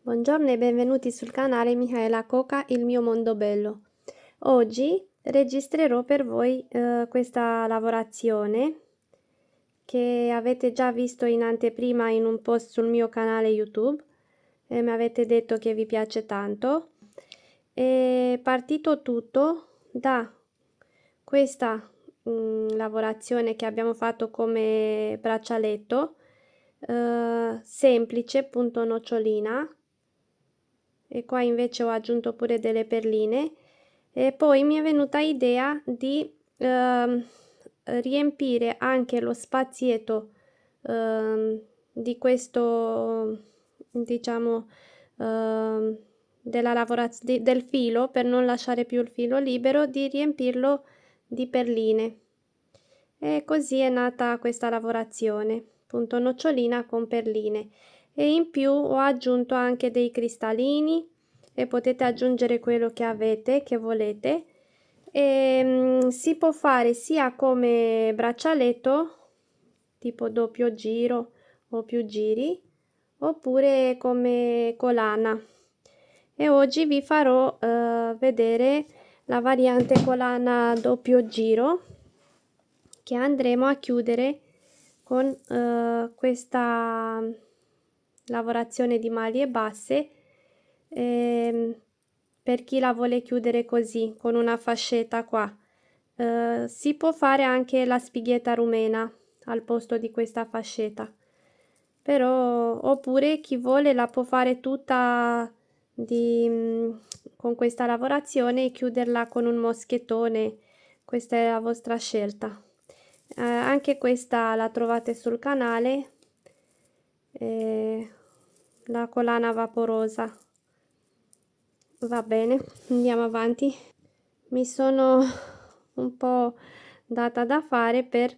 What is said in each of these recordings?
Buongiorno e benvenuti sul canale Michaela Coca, il mio mondo bello. Oggi registrerò per voi questa lavorazione che avete già visto in anteprima in un post sul mio canale YouTube e mi avete detto che vi piace tanto. È partito tutto da questa lavorazione che abbiamo fatto come braccialetto semplice, punto nocciolina, e qua invece ho aggiunto pure delle perline, e poi mi è venuta idea di riempire anche lo spazietto di questo, diciamo, della lavorazione del filo, per non lasciare più il filo libero, di riempirlo di perline. E così è nata questa lavorazione, punto nocciolina con perline. E in più ho aggiunto anche dei cristallini, e potete aggiungere quello che avete, che volete. E si può fare sia come braccialetto, tipo doppio giro o più giri, oppure come collana. E oggi vi farò vedere la variante collana doppio giro, che andremo a chiudere con questa lavorazione di maglie basse, per chi la vuole chiudere così con una fascetta qua. Si può fare anche la spighetta rumena al posto di questa fascetta, però oppure chi vuole la può fare tutta con questa lavorazione e chiuderla con un moschettone. Questa è la vostra scelta. Anche questa la trovate sul canale, la collana vaporosa. Va bene, andiamo avanti. Mi sono un po' data da fare per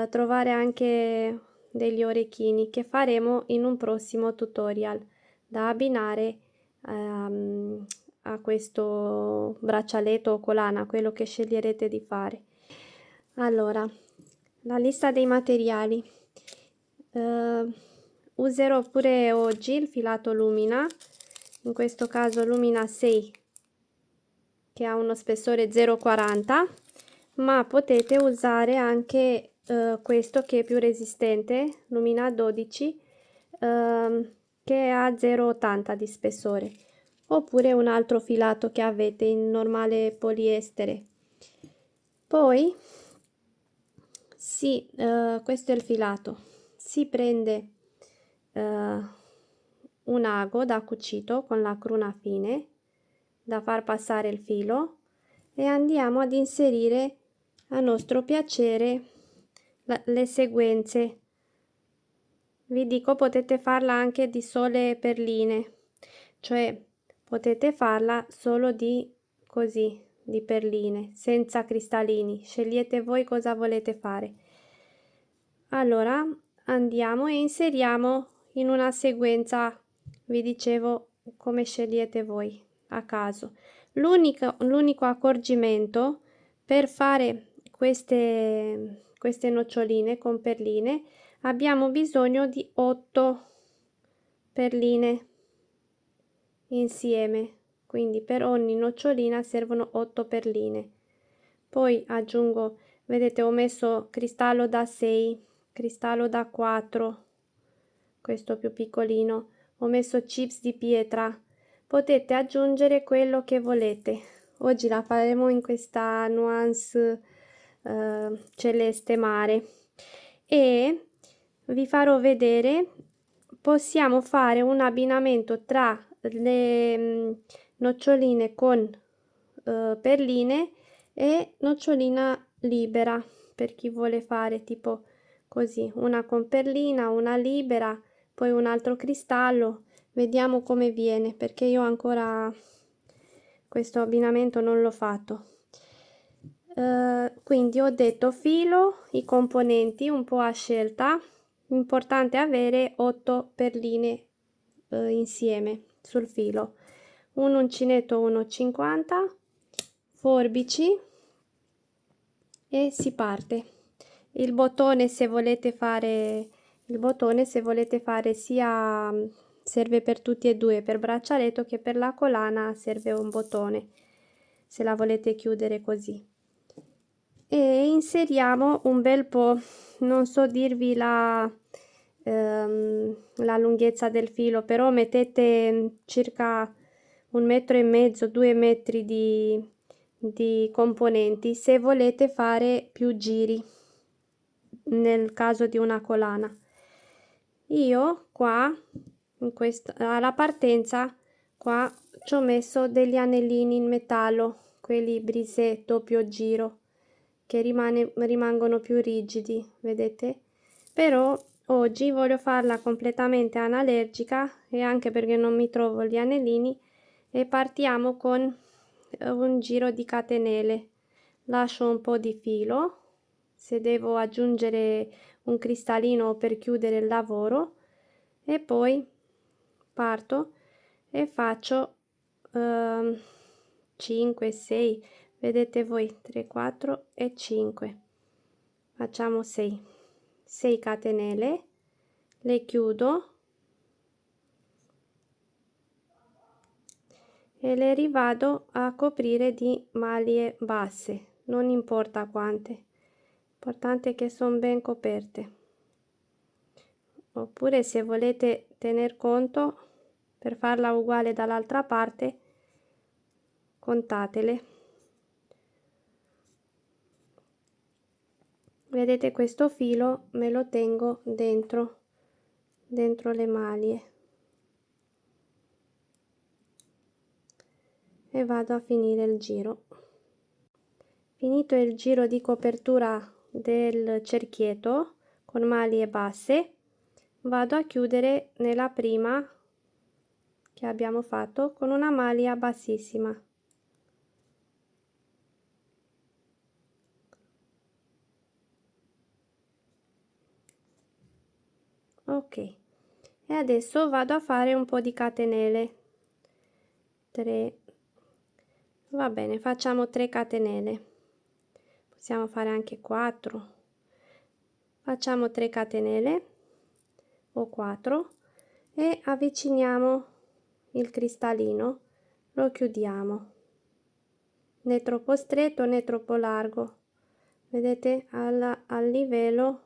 trovare anche degli orecchini che faremo in un prossimo tutorial da abbinare a questo braccialetto o collana, quello che sceglierete di fare. Allora, la lista dei materiali. Userò pure oggi il filato Lumina, in questo caso Lumina 6, che ha uno spessore 0,40, ma potete usare anche questo che è più resistente, Lumina 12, che ha 0,80 di spessore, oppure un altro filato che avete in normale poliestere. Poi questo è il filato, si prende un ago da cucito con la cruna fine da far passare il filo, e andiamo ad inserire a nostro piacere le sequenze. Vi dico, potete farla anche di sole perline, cioè potete farla solo di così, di perline, senza cristallini. Scegliete voi cosa volete fare. Allora andiamo e inseriamo in una sequenza, vi dicevo, come scegliete voi a caso. L'unico accorgimento per fare queste noccioline con perline, abbiamo bisogno di 8 perline insieme, quindi per ogni nocciolina servono 8 perline. Poi aggiungo, vedete, ho messo cristallo da 6, cristallo da 4, questo più piccolino, ho messo chips di pietra. Potete aggiungere quello che volete. Oggi la faremo in questa nuance celeste mare, e vi farò vedere, possiamo fare un abbinamento tra le noccioline con perline e nocciolina libera, per chi vuole fare tipo così, una con perlina, una libera, poi un altro cristallo. Vediamo come viene, perché io ancora questo abbinamento non l'ho fatto. Quindi ho detto filo, i componenti un po' a scelta, importante avere 8 perline insieme sul filo, un uncinetto 1,50, forbici, e si parte. Il bottone, se volete fare sia serve per tutti e due, per braccialetto che per la collana serve un bottone, se la volete chiudere così. E inseriamo un bel po', non so dirvi la lunghezza del filo, però mettete circa 1,5 m, 2 metri di componenti se volete fare più giri nel caso di una collana. Io qua in questa alla partenza qua ci ho messo degli anellini in metallo, quelli brisé doppio giro, che rimangono più rigidi, vedete? Però oggi voglio farla completamente analergica, e anche perché non mi trovo gli anellini, e partiamo con un giro di catenelle. Lascio un po' di filo se devo aggiungere un cristallino per chiudere il lavoro, e poi parto e faccio 5 6, vedete voi, 3 4 e 5, facciamo 6 catenelle, le chiudo e le rivado a coprire di maglie basse, non importa quante, l'importante è che sono ben coperte. Oppure, se volete tener conto, per farla uguale dall'altra parte, contatele. Vedete, questo filo me lo tengo dentro le maglie e vado a finire il giro. Finito il giro di copertura del cerchietto con maglie basse, vado a chiudere nella prima che abbiamo fatto con una maglia bassissima. Ok, e adesso vado a fare un po' di catenelle. 3, va bene, facciamo 3 catenelle, possiamo fare anche 4, facciamo 3 catenelle o 4 e avviciniamo il cristallino, lo chiudiamo, né troppo stretto né troppo largo, vedete, al livello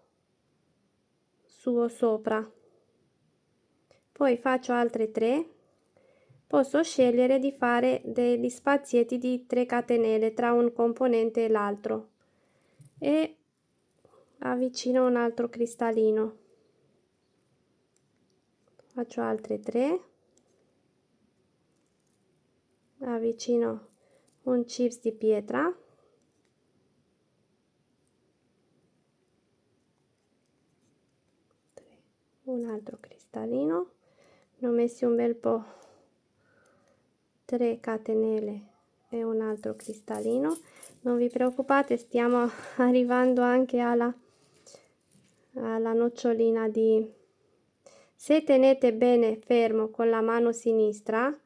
suo sopra. Poi faccio altre 3, posso scegliere di fare degli spazietti di 3 catenelle tra un componente e l'altro e avvicino un altro cristallino, faccio altre 3, avvicino un chips di pietra, un altro cristallino, ne ho messi un bel po', 3 catenelle e un altro cristallino. Non vi preoccupate, stiamo arrivando anche alla nocciolina di... Se tenete bene fermo con la mano sinistra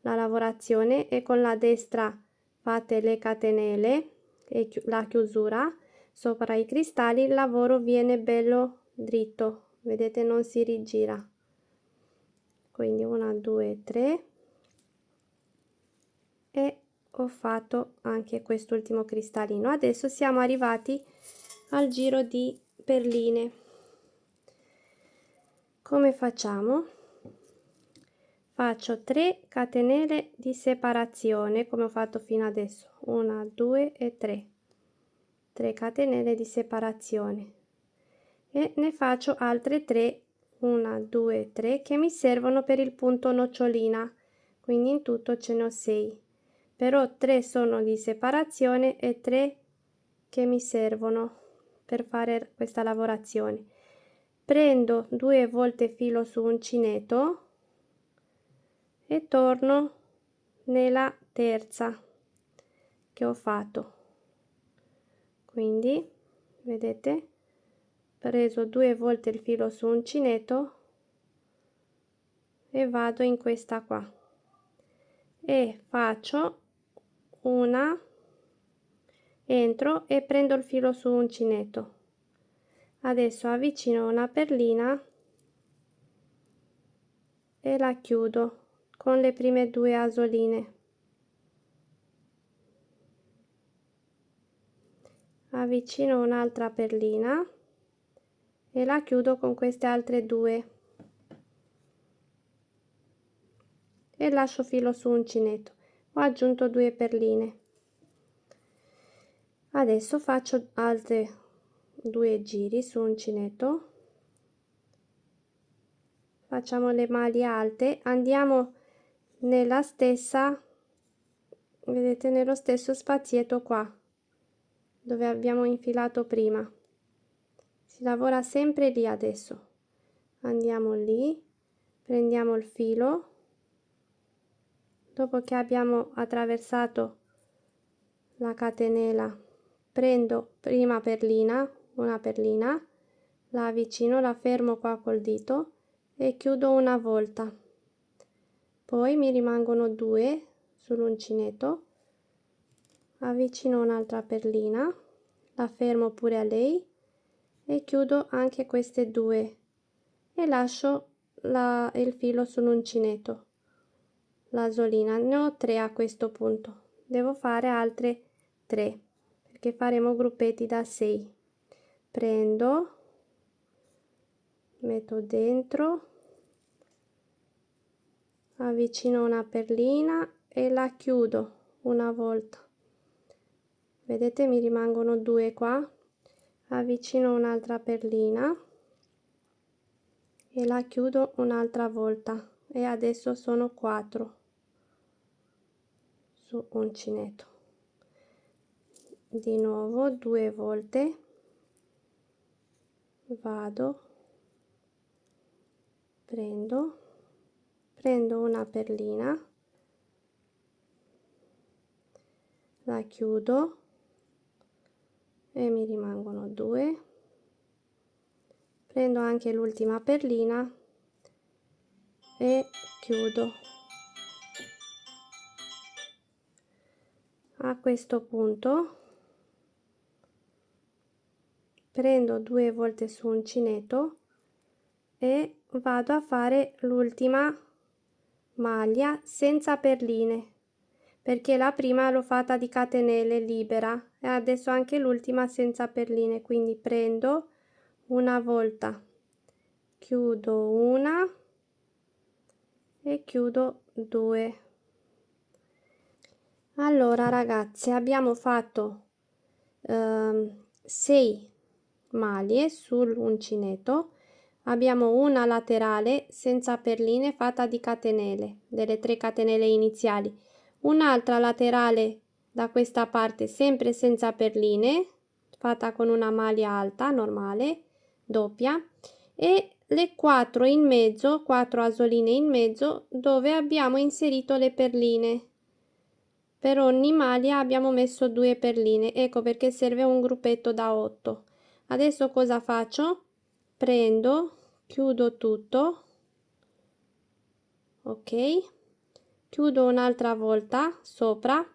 la lavorazione e con la destra fate le catenelle e la chiusura sopra i cristalli, il lavoro viene bello dritto, vedete, non si rigira. Quindi 1 2 3 e ho fatto anche quest'ultimo cristallino. Adesso siamo arrivati al giro di perline. Come facciamo? Faccio 3 catenelle di separazione come ho fatto fino adesso, 1 2 e 3 catenelle di separazione, e ne faccio altre 3, 1 2 3, che mi servono per il punto nocciolina, quindi in tutto ce ne ho 6, però 3 sono di separazione e 3 che mi servono per fare questa lavorazione. Prendo 2 volte filo su uncinetto e torno nella terza che ho fatto, quindi vedete, preso 2 volte il filo su uncinetto e vado in questa qua e faccio una, entro e prendo il filo su uncinetto. Adesso avvicino una perlina e la chiudo con le prime due asoline. Avvicino un'altra perlina e la chiudo con queste altre due e lascio filo su uncinetto. Ho aggiunto 2 perline. Adesso faccio altri 2 giri su uncinetto, facciamo le maglie alte, andiamo nella stessa, vedete, nello stesso spazietto qua dove abbiamo infilato prima. Si lavora sempre lì. adesso andiamo lì, prendiamo il filo, dopo che abbiamo attraversato la catenella prendo prima perlina, una perlina, la avvicino, la fermo qua col dito e chiudo una volta, poi mi rimangono 2 sull'uncinetto, avvicino un'altra perlina, la fermo pure a lei e chiudo anche queste 2 e lascio il filo sull'uncinetto, l'asolina. Ne ho 3 a questo punto, devo fare altre 3 perché faremo gruppetti da 6. Prendo, metto dentro, avvicino una perlina e la chiudo una volta, vedete, mi rimangono 2 qua, avvicino un'altra perlina e la chiudo un'altra volta e adesso sono 4 su uncinetto. Di nuovo 2 volte, vado, prendo una perlina, la chiudo e mi rimangono 2, prendo anche l'ultima perlina e chiudo. A questo punto prendo 2 volte su uncinetto e vado a fare l'ultima maglia senza perline, perché la prima l'ho fatta di catenelle libera e adesso anche l'ultima senza perline, quindi prendo una volta, chiudo una e chiudo 2. Allora ragazzi, abbiamo fatto 6 maglie sull'uncinetto, abbiamo una laterale senza perline fatta di catenelle, delle 3 catenelle iniziali, un'altra laterale da questa parte sempre senza perline fatta con una maglia alta normale doppia e le 4 in mezzo, 4 asoline in mezzo dove abbiamo inserito le perline. Per ogni maglia abbiamo messo 2 perline, ecco perché serve un gruppetto da 8. Adesso cosa faccio? Prendo, chiudo tutto, ok, chiudo un'altra volta sopra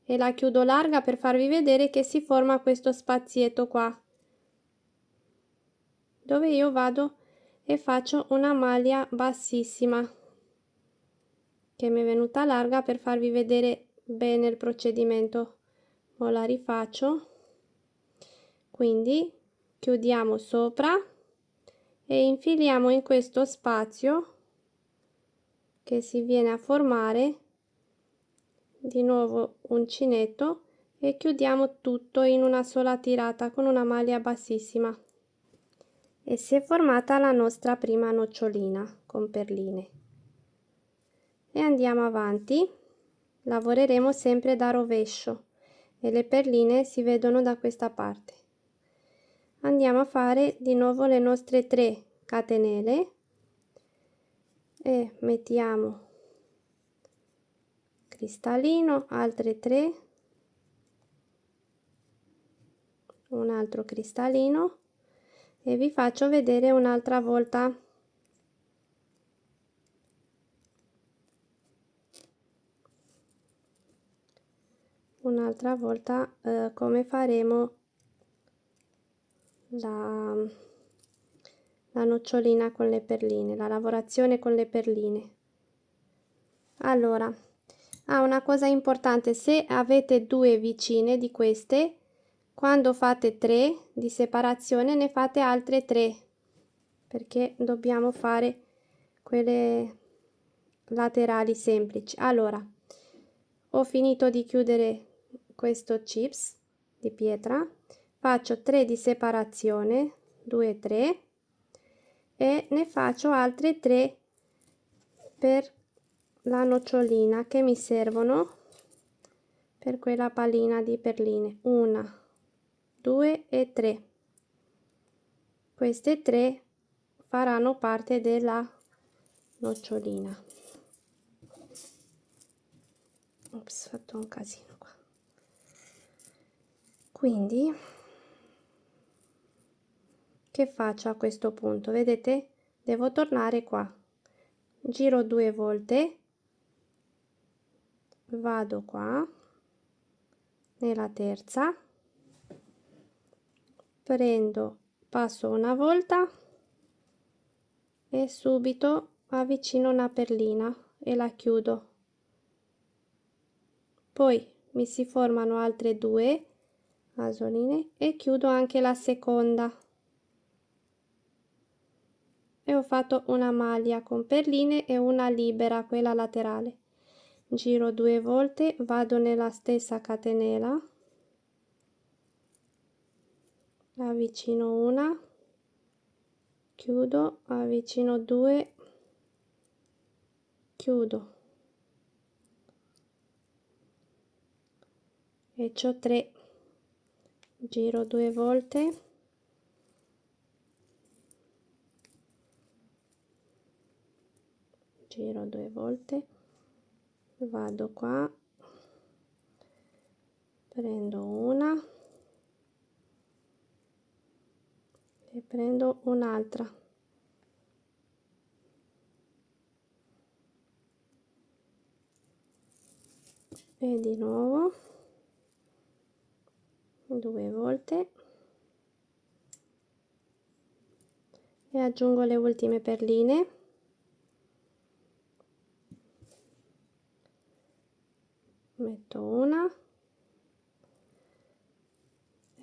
e la chiudo larga per farvi vedere che si forma questo spazietto qua, dove io vado e faccio una maglia bassissima che mi è venuta larga per farvi vedere bene il procedimento. Ora la rifaccio, quindi chiudiamo sopra e infiliamo in questo spazio che si viene a formare di nuovo uncinetto e chiudiamo tutto in una sola tirata con una maglia bassissima e si è formata la nostra prima nocciolina con perline. E andiamo avanti, lavoreremo sempre da rovescio e le perline si vedono da questa parte. Andiamo a fare di nuovo le nostre 3 catenelle e mettiamo cristallino, altre 3, un altro cristallino e vi faccio vedere un'altra volta. Un'altra volta come faremo la la nocciolina con le perline, la lavorazione con le perline. Allora, una cosa importante, se avete due vicine di queste, quando fate 3 di separazione ne fate altre 3, perché dobbiamo fare quelle laterali semplici. Allora, ho finito di chiudere questo chips di pietra, faccio 3 di separazione, 2 3, e ne faccio altre 3 per la nocciolina che mi servono per quella pallina di perline. 1 2 e 3. Queste 3 faranno parte della nocciolina. Ops, ho fatto un casino qua. Quindi che faccio a questo punto? Vedete, devo tornare qua, giro 2 volte, vado qua nella terza, prendo, passo una volta e subito avvicino una perlina e la chiudo. Poi mi si formano altre 2 asoline e chiudo anche la seconda. E ho fatto una maglia con perline e una libera, quella laterale. Giro 2 volte, vado nella stessa catenella, avvicino una, chiudo, avvicino 2, chiudo e c'ho 3, giro 2 volte, giro 2 volte, vado qua, prendo una e prendo un'altra, e di nuovo 2 volte e aggiungo le ultime perline, metto una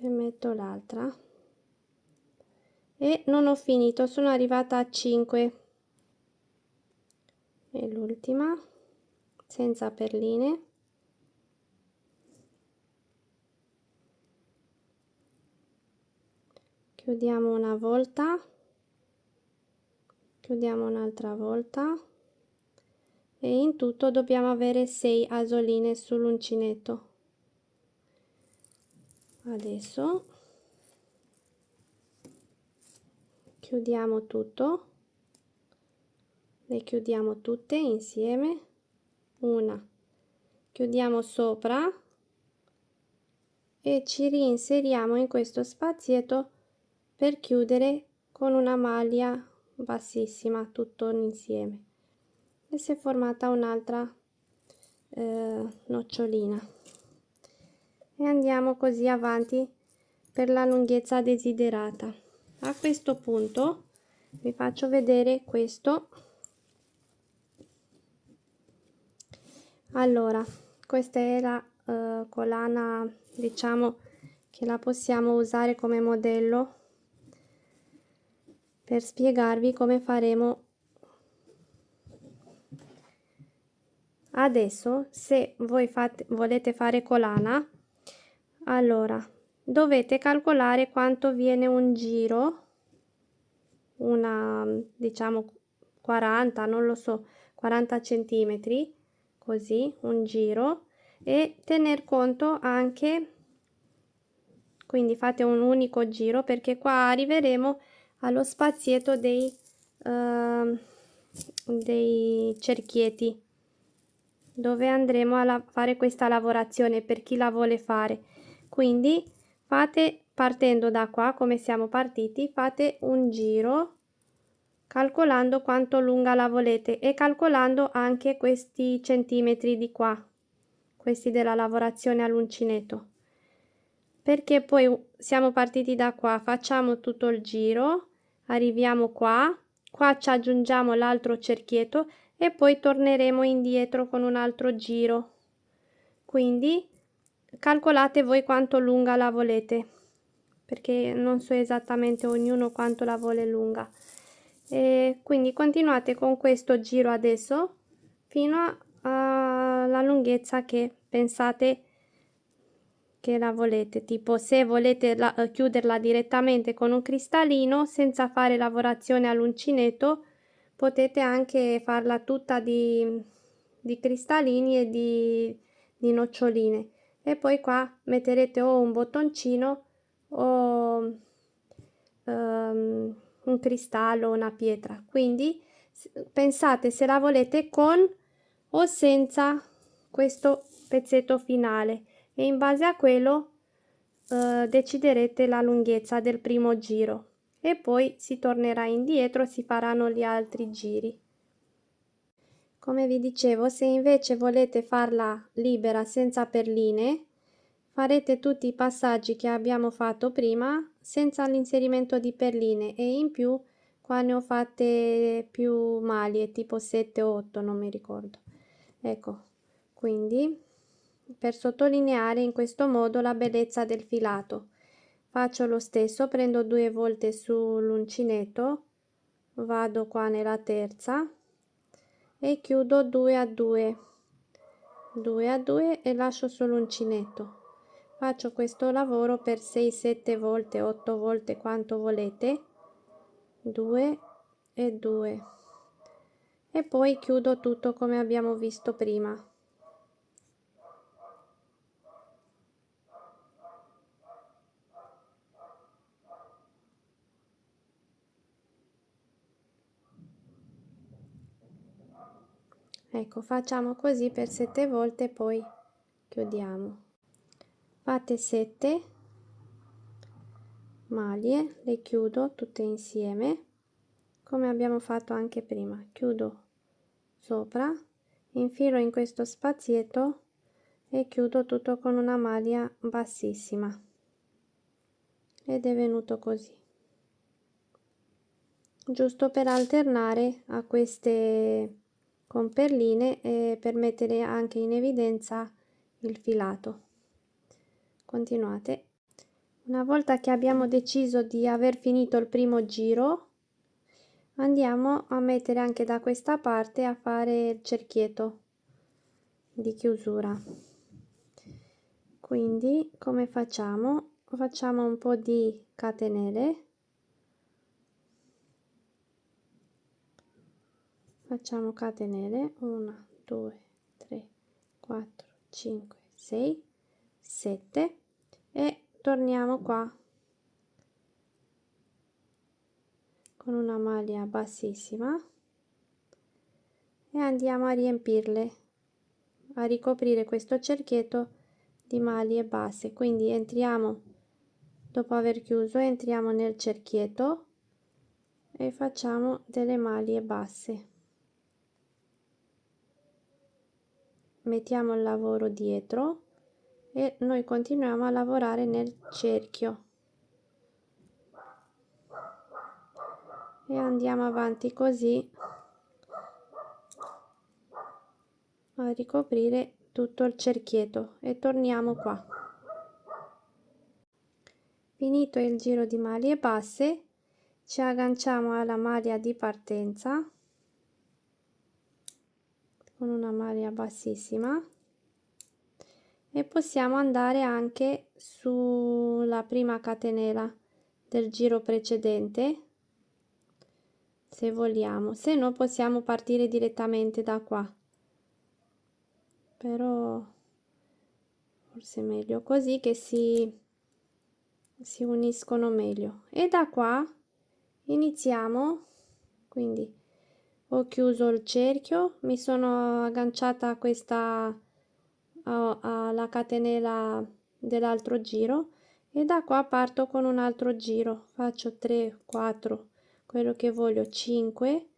e metto l'altra e non ho finito, sono arrivata a 5 e l'ultima senza perline, chiudiamo una volta, chiudiamo un'altra volta e in tutto dobbiamo avere 6 asoline sull'uncinetto. Adesso chiudiamo tutto, le chiudiamo tutte insieme, una, chiudiamo sopra e ci reinseriamo in questo spazietto per chiudere con una maglia bassissima tutto insieme e si è formata un'altra nocciolina e andiamo così avanti per la lunghezza desiderata. A questo punto vi faccio vedere questo. Allora, questa è la collana, diciamo che la possiamo usare come modello per spiegarvi come faremo. Adesso, se voi volete fare collana, allora dovete calcolare quanto viene un giro, una diciamo 40, non lo so, 40 centimetri, così un giro, e tener conto anche, quindi fate un unico giro perché qua arriveremo allo spazietto dei cerchietti dove andremo a fare questa lavorazione per chi la vuole fare. Quindi fate, partendo da qua come siamo partiti, fate un giro calcolando quanto lunga la volete e calcolando anche questi centimetri di qua, questi della lavorazione all'uncinetto, perché poi siamo partiti da qua, facciamo tutto il giro, arriviamo qua, qua ci aggiungiamo l'altro cerchietto e poi torneremo indietro con un altro giro. Quindi calcolate voi quanto lunga la volete, perché non so esattamente ognuno quanto la vuole lunga. E quindi continuate con questo giro adesso fino alla lunghezza che pensate che la volete. Tipo, se volete chiuderla direttamente con un cristallino senza fare lavorazione all'uncinetto, potete anche farla tutta di cristallini e di noccioline, e poi qua metterete o un bottoncino o un cristallo o una pietra. Quindi pensate se la volete con o senza questo pezzetto finale, e in base a quello deciderete la lunghezza del primo giro, e poi si tornerà indietro e si faranno gli altri giri. Come vi dicevo, se invece volete farla libera senza perline, farete tutti i passaggi che abbiamo fatto prima senza l'inserimento di perline, e in più qua ne ho fatte più maglie, tipo 7 o 8, non mi ricordo. Ecco, quindi per sottolineare in questo modo la bellezza del filato faccio lo stesso, prendo 2 volte sull'uncinetto, vado qua nella terza e chiudo 2 a 2, 2 a 2 e lascio solo uncinetto. Faccio questo lavoro per 6-7 volte, 8 volte, quanto volete, 2 e 2, e poi chiudo tutto come abbiamo visto prima. Ecco, facciamo così per 7 volte, poi chiudiamo. Fate 7 maglie, le chiudo tutte insieme come abbiamo fatto anche prima. Chiudo sopra, infilo in questo spazietto e chiudo tutto con una maglia bassissima, ed è venuto così, giusto per alternare a queste con perline e per mettere anche in evidenza il filato. Continuate. Una volta che abbiamo deciso di aver finito il primo giro, andiamo a mettere anche da questa parte a fare il cerchietto di chiusura. Quindi come facciamo? Facciamo un po' di catenelle, facciamo catenelle 1 2 3 4 5 6 7 e torniamo qua con una maglia bassissima e andiamo a riempirle, a ricoprire questo cerchietto di maglie basse. Quindi entriamo, dopo aver chiuso, entriamo nel cerchietto e facciamo delle maglie basse, mettiamo il lavoro dietro e noi continuiamo a lavorare nel cerchio e andiamo avanti così a ricoprire tutto il cerchietto, e torniamo qua. Finito il giro di maglie basse, ci agganciamo alla maglia di partenza con una maglia bassissima e possiamo andare anche sulla prima catenella del giro precedente se vogliamo, se no possiamo partire direttamente da qua, però forse è meglio così, che si uniscono meglio. E da qua iniziamo, quindi ho chiuso il cerchio, mi sono agganciata a questa alla catenella dell'altro giro, e da qua parto con un altro giro, faccio 3 4 quello che voglio, 5,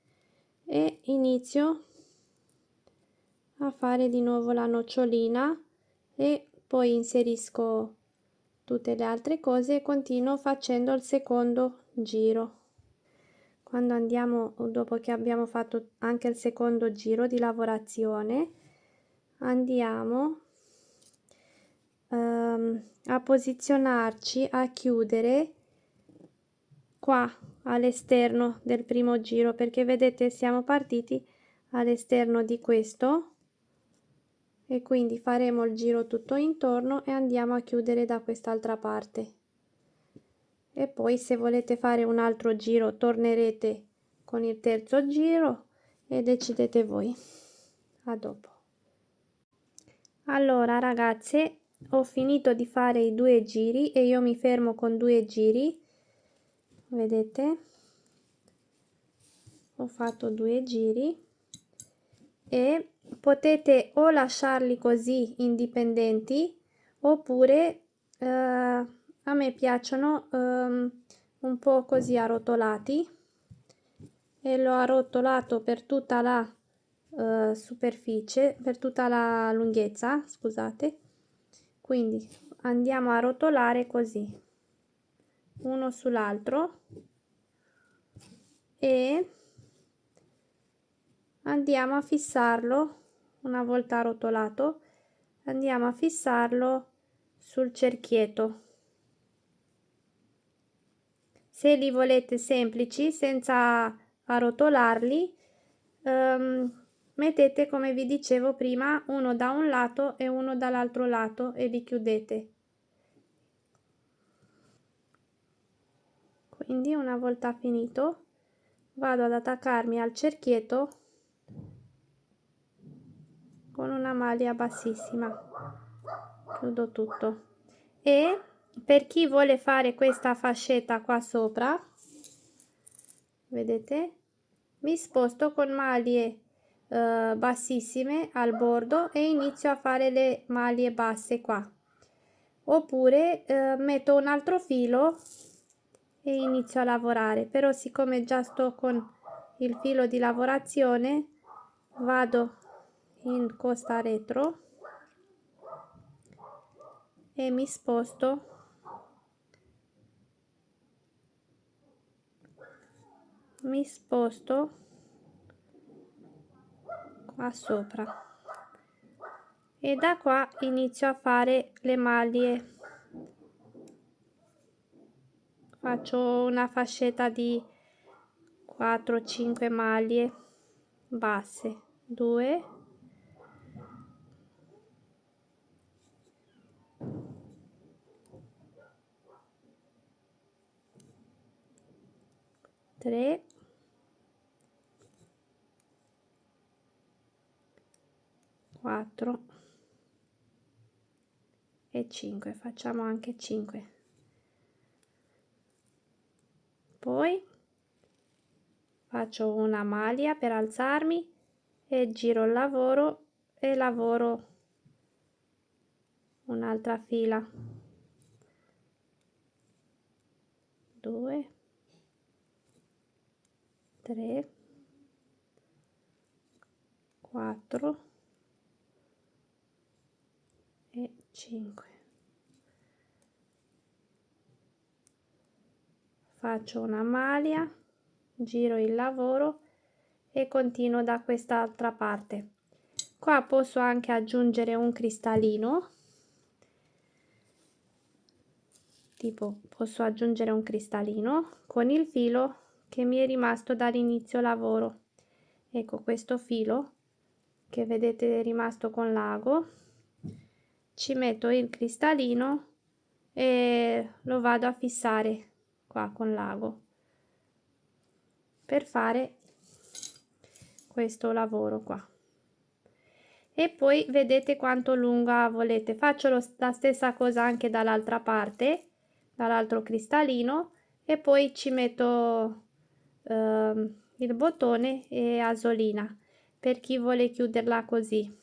e inizio a fare di nuovo la nocciolina e poi inserisco tutte le altre cose e continuo facendo il secondo giro. quando andiamo, dopo che abbiamo fatto anche il secondo giro di lavorazione, andiamo a posizionarci, a chiudere qua all'esterno del primo giro, perché vedete siamo partiti all'esterno di questo e quindi faremo il giro tutto intorno e andiamo a chiudere da quest'altra parte. E poi se volete fare un altro giro tornerete con il terzo giro e decidete voi. A dopo. Allora ragazze, ho finito di fare i 2 giri e io mi fermo con 2 giri, vedete, ho fatto 2 giri e potete o lasciarli così indipendenti oppure a me piacciono un po' così arrotolati e l'ho arrotolato per tutta la superficie, per tutta la lunghezza, scusate. Quindi andiamo a rotolare così uno sull'altro e andiamo a fissarlo. Una volta rotolato andiamo a fissarlo sul cerchietto. Se li volete semplici senza arrotolarli, mettete, come vi dicevo prima, uno da un lato e uno dall'altro lato e li chiudete. Quindi una volta finito vado ad attaccarmi al cerchietto con una maglia bassissima, chiudo tutto. E per chi vuole fare questa fascetta qua sopra, vedete, mi sposto con maglie bassissime al bordo e inizio a fare le maglie basse qua, oppure metto un altro filo e inizio a lavorare. Però siccome già sto con il filo di lavorazione, vado in costa retro e mi sposto qua sopra e da qua inizio a fare le maglie. Faccio una fascetta di 4-5 maglie basse, 2, 3, 4 e 5. Facciamo anche 5. Poi faccio una maglia per alzarmi e giro il lavoro e lavoro un'altra fila, 2, 3, 4 e 5. Faccio una maglia, giro il lavoro e continuo da quest'altra parte. Qua posso anche aggiungere un cristallino, tipo posso aggiungere un cristallino con il filo che mi è rimasto dall'inizio lavoro. Ecco, questo filo che vedete è rimasto con l'ago, ci metto il cristallino e lo vado a fissare qua con l'ago per fare questo lavoro qua. E poi vedete quanto lunga volete. Faccio la stessa cosa anche dall'altra parte, dall'altro cristallino, e poi ci metto il bottone e asolina per chi vuole chiuderla così.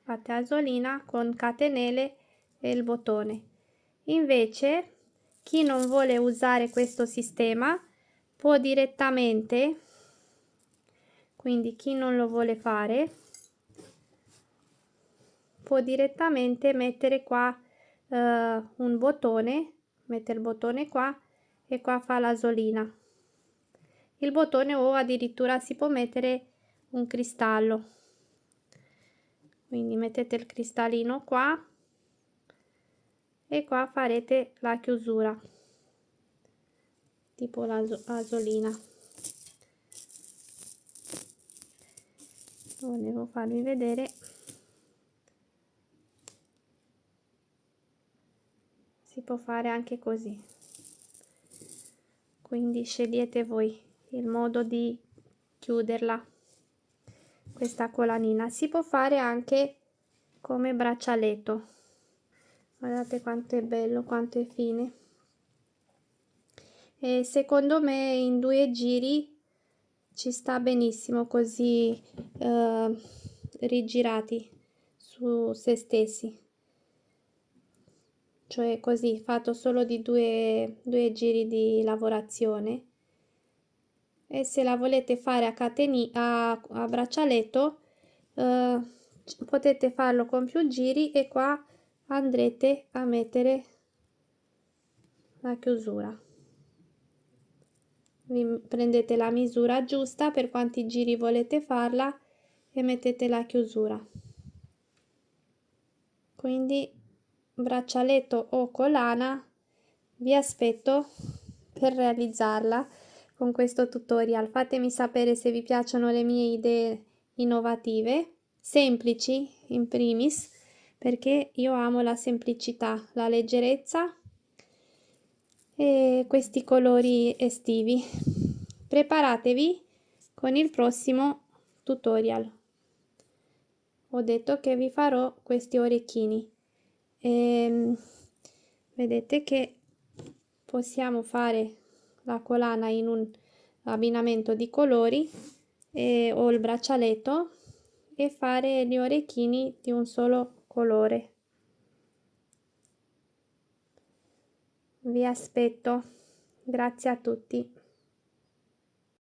Fate asolina con catenelle e il bottone. Invece chi non vuole usare questo sistema può direttamente, quindi chi non lo vuole fare può direttamente mettere qua un bottone, mette il bottone qua e qua fa l'asolina. Il bottone o addirittura si può mettere un cristallo, quindi mettete il cristallino qua e qua farete la chiusura tipo l'asolina. Volevo farvi vedere, si può fare anche così, quindi scegliete voi il modo di chiuderla questa colanina. Si può fare anche come braccialetto, guardate quanto è bello, quanto è fine, e secondo me in 2 giri ci sta benissimo così, rigirati su se stessi, cioè così fatto solo di due giri di lavorazione. E se la volete fare a braccialetto, potete farlo con più giri e qua andrete a mettere la chiusura. Vi prendete la misura giusta per quanti giri volete farla e mettete la chiusura. Quindi braccialetto o collana, vi aspetto per realizzarla con questo tutorial. Fatemi sapere se vi piacciono le mie idee innovative, semplici in primis, perché io amo la semplicità, la leggerezza e questi colori estivi. Preparatevi con il prossimo tutorial. Ho detto che vi farò questi orecchini. Vedete che possiamo fare la collana in un abbinamento di colori o il braccialetto e fare gli orecchini di un solo colore. Vi aspetto, grazie a tutti.